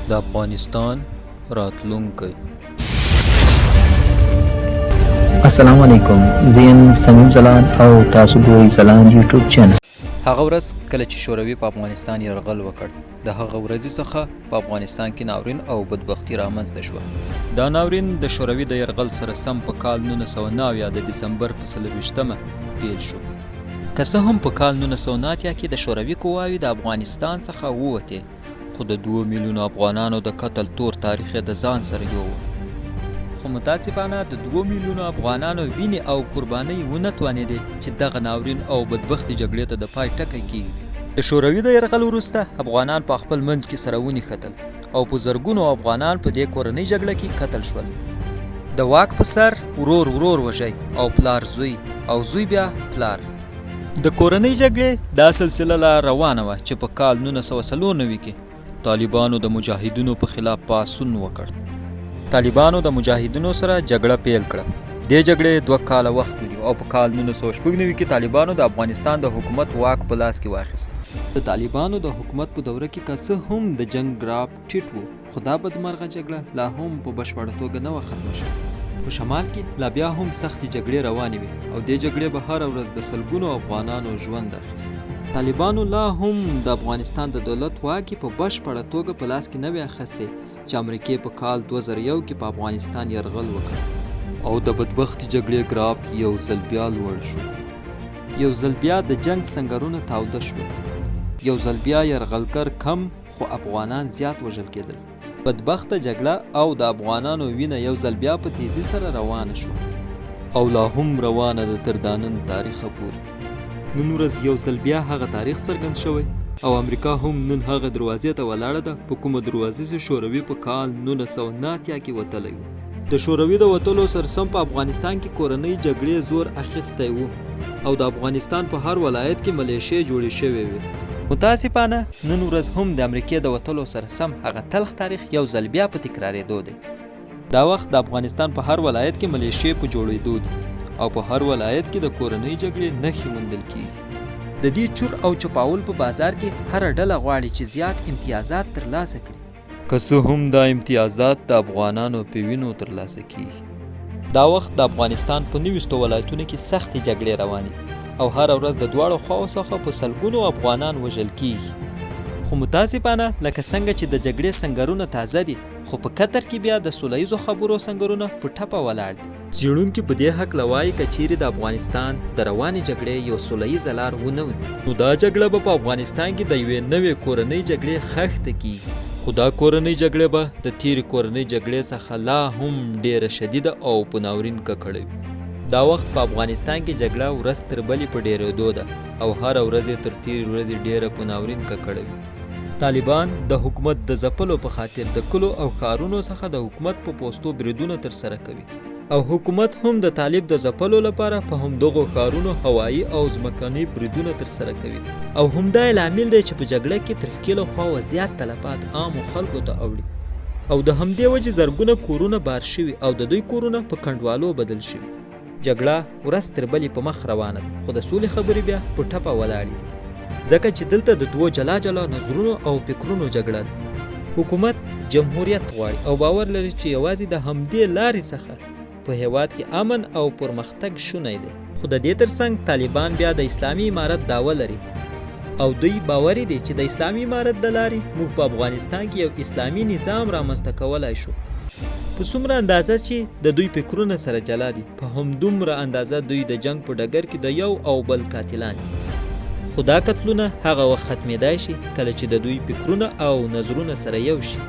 د افغانستان راتلونکی. السلام علیکم، زه یم سمیم ځلاند او تاسو ګورئ ځلاند یوټیوب چینل. هغه ورځ کله چې شوروي په افغانستان یرغل وکړ، د هغه ورځې څخه په افغانستان کې ناورین او بدبختي رامنځته شوه. دا ناورین د شوروي د یرغل سره سم په کال 1990 د دسمبر په 24مه پیل شو. که څه هم په کال 1990 کې د شوروي قواوې د افغانستان څخه ووتې، خو د 2 میلیونو افغانانو د قتل تور تاریخ یې د ځان سره یووړ. خو متاسفانه د 2 میلیونو افغانانو وینې او قربانۍ ونه توانېدې چې دغه ناورین او بدبختي جګړې ته د پای ټکی کېږدي. د شوروي د یرغل وروسته افغانان په خپل منځ کې سره ونښتل او په زرګونو افغانان په دې کورنۍ جګړه کې قتل شول. د واک په سر ورور وژی او پلار زوی او زوی بیا پلار. د کورنۍ جګړې دا سلسله لا روانه وه چې په کال 1994 کې طالبانو د مجاهدینو په خلاف پاڅون وکړ. طالبانو د مجاهدینو سره جګړه پیل کړه. دې جګړې 2 کاله وخت ونیو او په کال 1996 کې طالبانو د افغانستان د حکومت واک په لاس کې واخیست. د طالبانو د حکومت په دوره کې که څه هم د جنگ ګراف ټیټ و، خو دا بدمرغه جګړه لا هم په بشپړه توګه نه وه ختمه شوې. په شمال کې لا بیا هم سختې جګړې روانې وې او دې جګړې به هره ورځ د سلګونو افغانانو ژوند اخیست. طالبانو لا هم د افغانستان د دولت واک په بشپړه توګه په لاس کې نه وی اخیستی چې امریکې په کال 2001 کې په افغانستان یرغل وکړ او د بدبختي جګړې ګراف یو ځل بیا لوړ شو. یو ځل بیا د جنگ سنګرونه تاوده شول. یو ځل بیا یرغلګر کم خو افغانان زیات وژل کېدل. بدبخته جګړه او د افغانانو وینه یو ځل بیا په تیزی سره روانه شوه او لا هم روانه ده تر دا نن تاریخه پورې. نن ورځ یو ځل بیا هغه تاریخ څرګند شوی او امریکا هم نن هغه دروازې ته ولاړه ده په کومه دروازې چې شوروي په کال 1990 کې وتلی و. د شوروي د وتلو سره سم په افغانستان کې کورنۍ جګړې زور اخیستی و او د افغانستان په هر ولایت کې ملیشې جوړې شوې وې. متاسفانه نن ورځ هم د امریکې د وتلو سره سم هغه تلخ تاریخ یو ځل بیا په تکرارېدو دی. دا وخت د افغانستان په هر ولایت کې ملیشې په جوړېدو دي او په هر ولایت کې د کورنۍ جګړې نښې موندل کېږي. د دې چور او چپاول په بازار کې هره ډله غواړي چې زیات امتیازات ترلاسه کړي، که څه هم دا امتیازات د افغانانو په وینو ترلاسه کېږي. دا وخت د افغانستان په 90 ولایتونو کې سختې جګړې روانې دي او هر ورځ د دواړو خواو څخه په سلګونو افغانان وژل کېږي. خو متاسفانه لکه څنګه چې د جګړې سنګرونه تازه دي، خو په قطر کې بیا د سوله ییزو خبرو سنګرونه په ټپه ولاړ دي. څېړونکي په دې هکله وایي که چیرې د افغانستان د روانې جګړې یو سوله ییزه لار ونه وځي، نو دا جګړه به په افغانستان کې د یوې نوې کورنۍ جګړې خښته کېږي. خو دا کورنۍ جګړه به د تېرې کورنۍ جګړې څخه لا هم ډېره شدیده او په ناورین ککړه وي. دا وخت په افغانستان کې جګړه ورځ تر بلې په ډېرېدو ده او هره ورځ یې تر تېرې ورځې ډېره په ناورین ککړه وي. طالبان د حکومت د ځپلو په خاطر د کلو او ښارونو څخه د حکومت په پوستو بریدونه ترسره کوي او حکومت هم د طالب د ځپلو لپاره په همدغو ښارونو هوایي او ځمکني بریدونه ترسره کوي او همدا یې لامل دی چې په جګړه کې تر ښکېلو خواوه زیات تلفات عامو خلکو ته اوړي او د همدې وجې زرګونه کورونه بار شوي او د دوی کورونه په کنډوالو بدل شوي. جګړه ورځ تر بلې په مخ روانه ده، خو د سولې خبرې بیا په ټپه ولاړې دي، ځکه چې دلته د 2 جلا نظرونو او فکرونو جګړه ده. حکومت جمهوریت غواړي او باور لري چې یوازې د همدې لارې څخه په هیواد کې امن او پرمختګ شونی دی. خو د دې ترڅنګ طالبان بیا د اسلامي امارت دعوه لري او دوی باوري دي چې د اسلامي امارت د لارې موږ په افغانستان کې یو اسلامي نظام رامنځته کولای شو. په څومره اندازه چې د دوی فکرونه سره جلا دي، په همدومره اندازه دوی د جنگ په ډګر کې د یو او بل قاتلان دي. خو دا قتلونه هغه وخت ختمېدای شي کله چې د دوی فکرونه او نظرونه سره یو شي،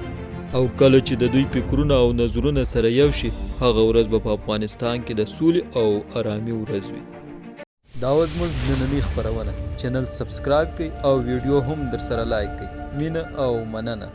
او کله چې د دوی فکرونه او نظرونه سره یو شي، هغه ورځ به په افغانستان کې د سولې او آرامۍ ورځ وي. دا و زموږ نننۍ خپرونه. چینل سبسکرایب کړئ او ویډیو هم در سره لایک کړئ. مینه او مننه.